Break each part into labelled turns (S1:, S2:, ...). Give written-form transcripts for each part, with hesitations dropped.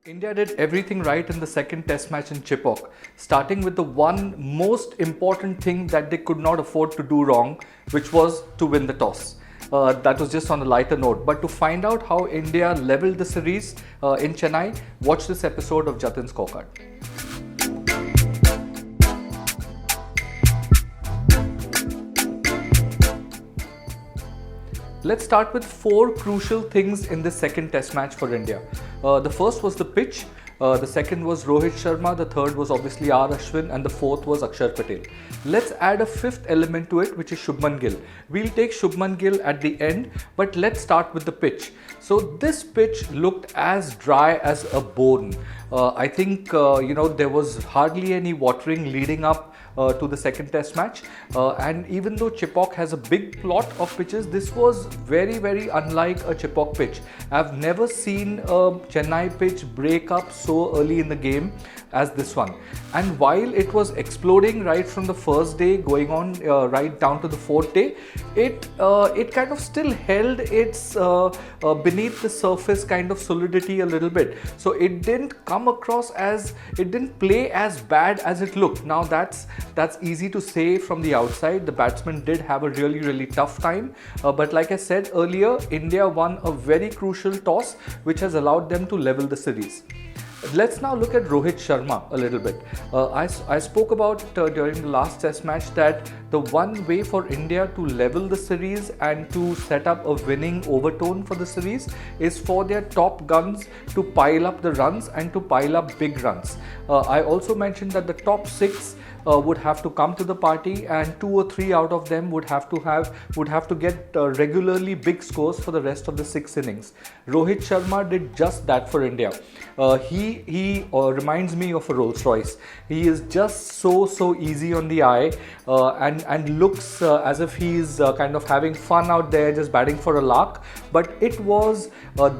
S1: India did everything right in the second test match in Chipok, starting with the one most important thing that they could not afford to do wrong, which was to win the toss. That was just on a lighter note. But to find out how India leveled the series in Chennai, watch this episode of Jatin's Scorecard. Let's start with four crucial things in the second test match for India. The first was the pitch, the second was Rohit Sharma, the third was obviously R. Ashwin, and the fourth was Akshar Patel. Let's add a fifth element to it, which is Shubman Gill. We'll take Shubman Gill at the end, but let's start with the pitch. So this pitch looked as dry as a bone. I think there was hardly any watering leading up to the second test match, and even though Chipok has a big plot of pitches, this was very unlike a Chipok pitch. I've never seen a Chennai pitch break up so early in the game as this one, and while it was exploding right from the first day going on right down to the fourth day, it kind of still held its beneath the surface kind of solidity a little bit. So it didn't come across as, it didn't play as bad as it looked. Now that's easy to say from the outside. The batsmen did have a really tough time, but like I said earlier, India won a very crucial toss which has allowed them to level the series. Let's now look at Rohit Sharma a little bit. I spoke about during the last test match that the one way for India to level the series and to set up a winning overtone for the series is for their top guns to pile up the runs and to pile up big runs. I also mentioned that the top six would have to come to the party, and 2 or 3 out of them would have to get regularly big scores for the rest of the 6 innings. Rohit Sharma did just that for India. He reminds me of a Rolls Royce. He is just so easy on the eye and looks as if he's kind of having fun out there, just batting for a lark. But it was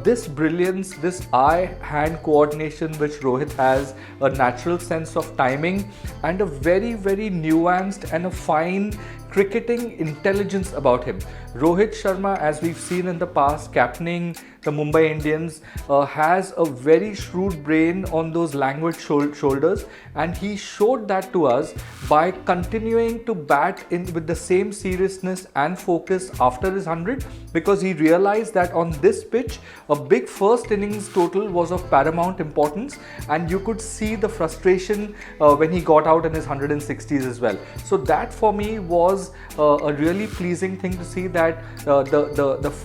S1: this brilliance, this eye-hand coordination which Rohit has, a natural sense of timing, and a very nuanced and a fine cricketing intelligence about him. Rohit Sharma, as we've seen in the past, captaining the Mumbai Indians, has a very shrewd brain on those languid shoulders, and he showed that to us by continuing to bat with the same seriousness and focus after his 100, because he realized that on this pitch a big first innings total was of paramount importance, and you could see the frustration when he got out in his 160s as well. So that for me was a really pleasing thing to see, that the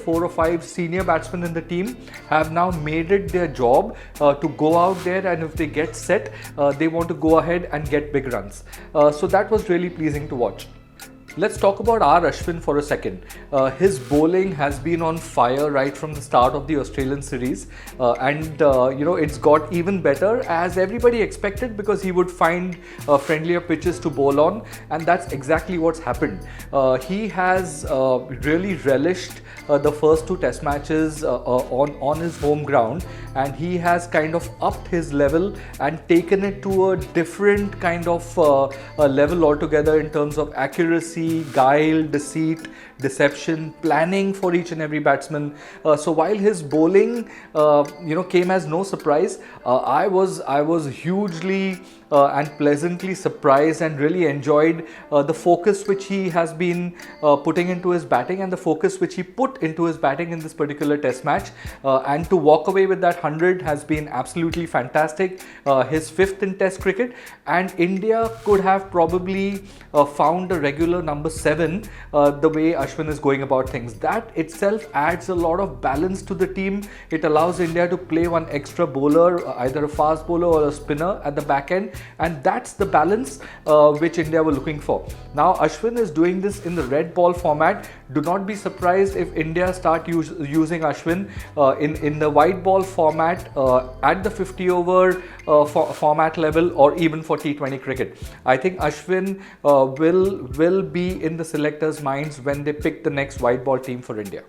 S1: 4 or 5 senior batsmen in the team have now made it their job to go out there, and if they get set, they want to go ahead and get big runs. So that was really pleasing to watch. Let's talk about R. Ashwin for a second. His bowling has been on fire right from the start of the Australian series, and it's got even better, as everybody expected, because he would find friendlier pitches to bowl on, and that's exactly what's happened. He has really relished the first 2 test matches on his home ground, and he has kind of upped his level and taken it to a different kind of level altogether in terms of accuracy, guile, deceit, deception, planning for each and every batsman. So while his bowling came as no surprise, I was hugely and pleasantly surprised and really enjoyed the focus which he has been putting into his batting, and the focus which he put into his batting in this particular test match, and to walk away with that 100 has been absolutely fantastic. His 5th in test cricket, and India could have probably found a regular number 7 the way Ashwin is going about things. That itself adds a lot of balance to the team. It allows India to play one extra bowler, either a fast bowler or a spinner at the back end, and that's the balance which India were looking for. Now Ashwin is doing this in the red ball format. Do not be surprised if India start using Ashwin in the white ball format at the 50 over format level, or even for T20 cricket. I think Ashwin will be in the selectors' minds when they pick the next white ball team for India.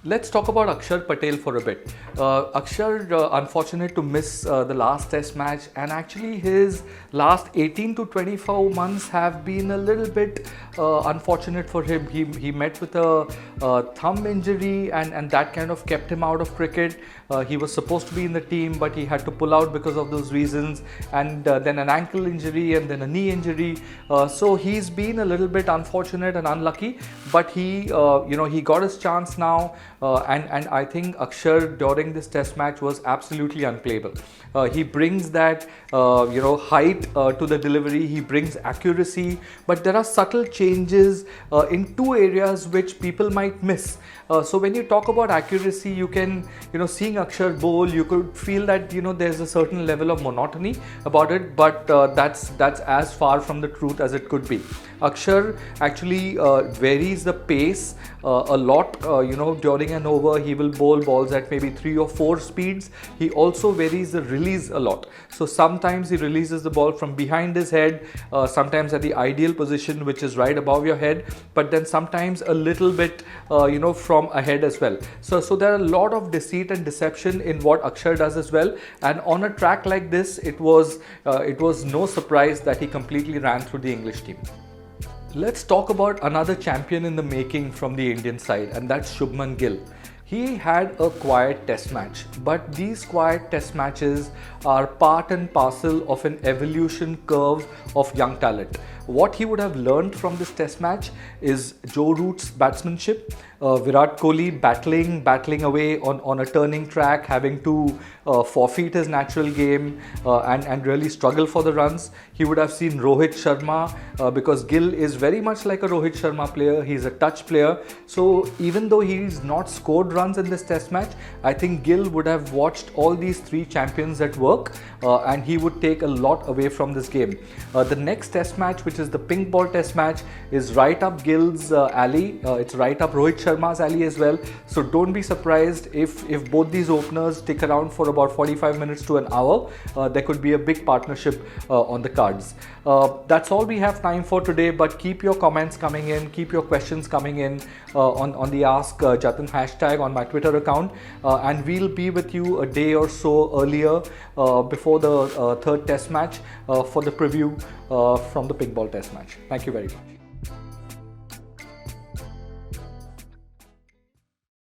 S1: Let's talk about Akshar Patel for a bit. Akshar, unfortunate to miss the last test match, and actually his last 18 to 24 months have been a little bit unfortunate for him. He met with a thumb injury, and that kind of kept him out of cricket. He was supposed to be in the team, but he had to pull out because of those reasons, and then an ankle injury and then a knee injury. So he's been a little bit unfortunate and unlucky, but he got his chance now, and I think Akshar during this test match was absolutely unplayable. He brings that height to the delivery, he brings accuracy, but there are subtle changes in two areas which people might miss. So when you talk about accuracy, you can, seeing Akshar bowl, you could feel that there's a certain level of monotony about it, but that's as far from the truth as it could be. Akshar actually varies the pace a lot. During an over, he will bowl balls at maybe 3 or 4 speeds. He also varies the release a lot. So sometimes he releases the ball from behind his head, sometimes at the ideal position, which is right above your head, but then sometimes a little bit, from ahead as well. So there are a lot of deceit and deception in what Akshar does as well. And on a track like this, it was no surprise that he completely ran through the English team. Let's talk about another champion in the making from the Indian side, and that's Shubman Gill. He had a quiet test match, but these quiet test matches are part and parcel of an evolution curve of young talent. What he would have learned from this test match is Joe Root's batsmanship, Virat Kohli battling away on a turning track, having to forfeit his natural game and really struggle for the runs. He would have seen Rohit Sharma, because Gill is very much like a Rohit Sharma player. He's a touch player. So even though he's not scored runs in this test match, I think Gill would have watched all these 3 champions at work, and he would take a lot away from this game. The next test match, which is the pink ball test match, is right up Gill's alley. It's right up Rohit Sharma's alley as well. So don't be surprised if both these openers stick around for about 45 minutes to an hour. There could be a big partnership on the cards. That's all we have time for today, but keep your comments coming in, keep your questions coming in on the Ask Jatin hashtag on my Twitter account, and we'll be with you a day or so earlier before the third test match for the preview from the pink ball test match. Thank you very much.